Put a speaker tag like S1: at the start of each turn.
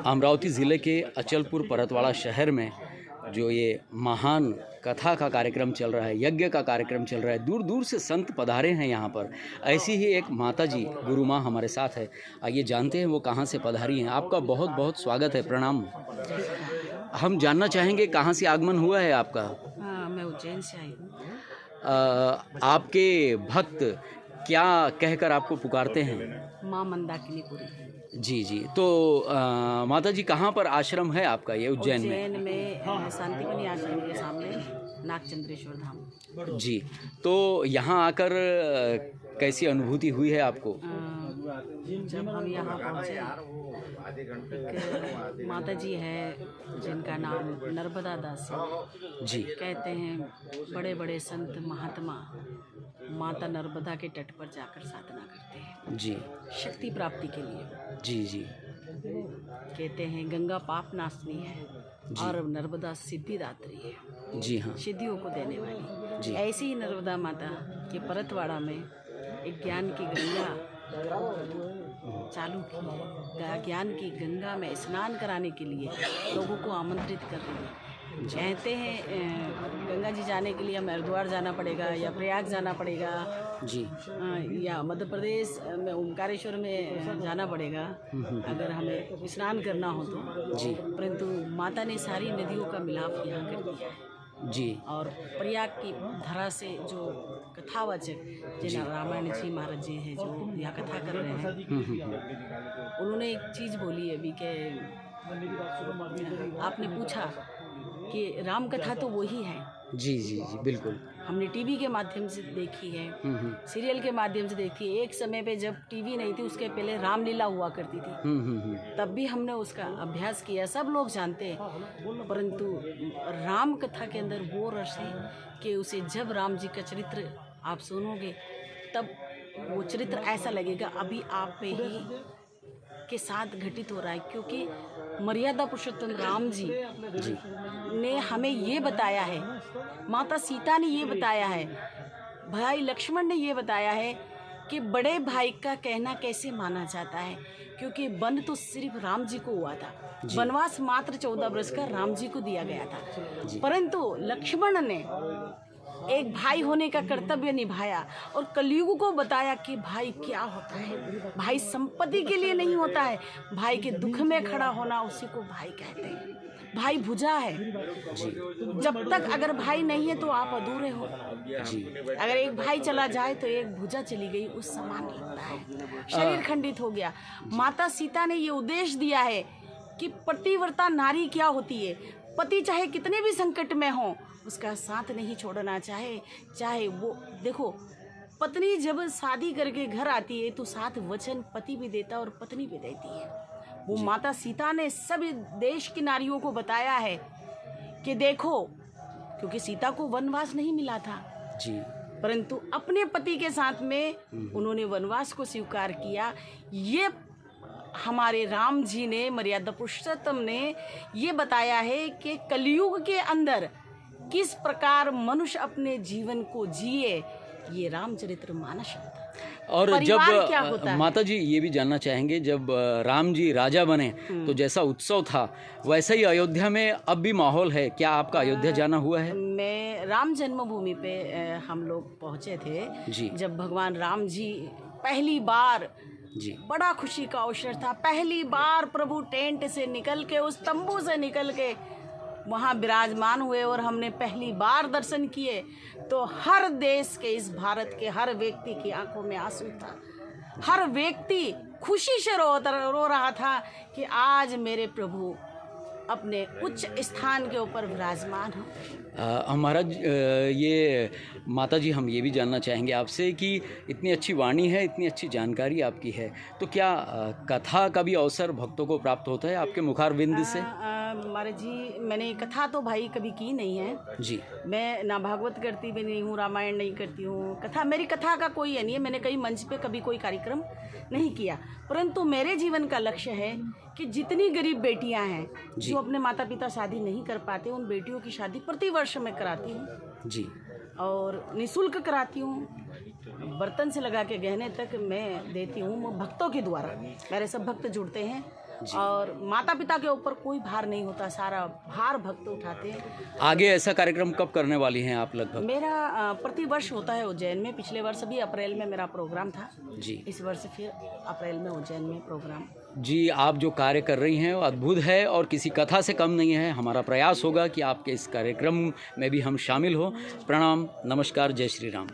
S1: अमरावती ज़िले के अचलपुर परतवाड़ा शहर में जो ये महान कथा का कार्यक्रम चल रहा है, यज्ञ का कार्यक्रम चल रहा है, दूर दूर से संत पधारे हैं यहाँ पर। ऐसी ही एक माता जी गुरु माँ हमारे साथ है, आइए जानते हैं वो कहाँ से पधारी हैं। आपका बहुत बहुत स्वागत है, प्रणाम। हम जानना चाहेंगे कहाँ से आगमन हुआ है आपका?
S2: हाँ, मैं उज्जैन से आई हूँ।
S1: आपके भक्त क्या कहकर आपको पुकारते हैं?
S2: माँ मंदाकिनीपुरी।
S1: जी जी। तो माता जी कहाँ पर आश्रम है आपका ये उज्जैन में?
S2: उज्जैन में शांतिवनी आश्रम के सामने नागचंद्रेश्वर धाम।
S1: जी। तो यहाँ आकर कैसी अनुभूति हुई है आपको?
S2: जब हम यहाँ पहुँचे, एक माता जी है जिनका नाम नर्मदा दास है।
S1: जी।
S2: कहते हैं बड़े बड़े संत महात्मा माता नर्मदा के तट पर जाकर साधना करते हैं
S1: जी।
S2: शक्ति प्राप्ति के लिए।
S1: जी जी।
S2: कहते हैं गंगा पाप नाशनी है और नर्मदा सिद्धिदात्री है।
S1: जी हाँ।
S2: सिद्धियों को देने वाली।
S1: जी।
S2: ऐसी ही नर्मदा माता के परतवाड़ा में एक ज्ञान की गंगा चालू की। ज्ञान की गंगा में स्नान कराने के लिए लोगों को आमंत्रित कर रही है। कहते हैं गंगा जी जाने के लिए हमें हरिद्वार जाना पड़ेगा या प्रयाग जाना पड़ेगा
S1: जी,
S2: या मध्य प्रदेश में ओमकारेश्वर में जाना पड़ेगा अगर हमें स्नान करना हो तो
S1: जी।
S2: परंतु माता ने सारी नदियों का मिलाप यहाँ कर दिया है
S1: जी।
S2: और प्रयाग की धरा से जो कथावाचक जिन्हें रामायण जी महाराज जी हैं जो यहाँ कथा कर रहे हैं, उन्होंने एक चीज़ बोली अभी के आपने पूछा कि राम कथा तो वही है।
S1: जी जी जी, बिल्कुल।
S2: हमने टीवी के माध्यम से देखी है, सीरियल के माध्यम से देखी है। एक समय पे जब टीवी नहीं थी उसके पहले रामलीला हुआ करती थी, तब भी हमने उसका अभ्यास किया, सब लोग जानते हैं। परंतु राम कथा के अंदर वो रस है कि उसे जब राम जी का चरित्र आप सुनोगे तब वो चरित्र ऐसा लगेगा अभी आप पे ही के साथ घटित हो रहा है, क्योंकि मर्यादा पुरुषोत्तम राम जी ने हमें ये बताया है, माता सीता ने ये बताया है, भाई लक्ष्मण ने ये बताया है कि बड़े भाई का कहना कैसे माना जाता है, क्योंकि वन तो सिर्फ राम जी को हुआ था, वनवास मात्र 14 वर्ष का राम जी को दिया गया था, परंतु लक्ष्मण ने एक भाई होने का कर्तव्य निभाया और कलयुग को बताया कि भाई क्या होता है। भाई संपत्ति के लिए नहीं होता है, भाई के दुख में खड़ा होना उसी को भाई कहते हैं। भाई भुजा है जी। जब तक अगर भाई नहीं है तो आप अधूरे हो जी। अगर एक भाई चला जाए तो एक भुजा चली गई उस समान लगता है, शरीर खंडित हो गया। माता सीता ने ये उद्देश्य दिया है कि पतिव्रता नारी क्या होती है, पति चाहे कितने भी संकट में हो उसका साथ नहीं छोड़ना चाहे वो देखो, पत्नी जब शादी करके घर आती है तो साथ वचन पति भी देता और पत्नी भी देती है। वो माता सीता ने सभी देश की नारियों को बताया है कि देखो, क्योंकि सीता को वनवास नहीं मिला था जी, परंतु अपने पति के साथ में उन्होंने वनवास को स्वीकार किया। ये हमारे राम जी ने, मर्यादा पुरुषोत्तम ने ये बताया है कि कलयुग के अंदर किस प्रकार मनुष्य अपने जीवन को जिए, ये रामचरित्र मानस होता है।
S1: और जब
S2: क्या होता है?
S1: माता जी ये भी जानना चाहेंगे, जब राम जी राजा बने तो जैसा उत्सव था वैसा ही अयोध्या में अब भी माहौल है, क्या आपका अयोध्या जाना हुआ है?
S2: मैं राम जन्मभूमि पे हम लोग पहुँचे थे जी। जब भगवान राम जी पहली बार जी, बड़ा खुशी का अवसर था, पहली बार प्रभु टेंट से निकल के, उस तंबू से निकल के वहाँ विराजमान हुए और हमने पहली बार दर्शन किए तो हर देश के, इस भारत के हर व्यक्ति की आंखों में आंसू था। हर व्यक्ति खुशी से रो रहा था कि आज मेरे प्रभु अपने उच्च स्थान के ऊपर विराजमान हो।
S1: महाराज, ये माता जी हम ये भी जानना चाहेंगे आपसे कि इतनी अच्छी वाणी है, इतनी अच्छी जानकारी आपकी है, तो क्या कथा का भी अवसर भक्तों को प्राप्त होता है आपके मुखारविंद से?
S2: महाराज जी, मैंने कथा तो भाई कभी की नहीं है जी। मैं ना भागवत करती भी नहीं हूँ, रामायण नहीं करती हूँ, कथा मेरी कथा का कोई है नहीं है। मैंने कहीं मंच पे कभी कोई कार्यक्रम नहीं किया, परंतु मेरे जीवन का लक्ष्य है कि जितनी गरीब बेटियां हैं जो अपने माता पिता शादी नहीं कर पाते, उन बेटियों की शादी प्रतिवर्ष मैं कराती हूँ जी, और निःशुल्क कराती हूँ। बर्तन से लगा के गहने तक मैं देती हूँ भक्तों के द्वारा। मेरे सब भक्त जुड़ते हैं और माता पिता के ऊपर कोई भार नहीं होता, सारा भार भक्त उठाते हैं।
S1: आगे ऐसा कार्यक्रम कब करने वाली हैं आप लगभग?
S2: मेरा प्रति वर्ष होता है उज्जैन में, पिछले वर्ष भी अप्रैल में मेरा प्रोग्राम था
S1: जी
S2: इस वर्ष फिर अप्रैल में उज्जैन में प्रोग्राम।
S1: जी, आप जो कार्य कर रही हैं वो अद्भुत है और किसी कथा से कम नहीं है। हमारा प्रयास होगा कि आपके इस कार्यक्रम में भी हम शामिल हों। प्रणाम, नमस्कार, जय श्री राम।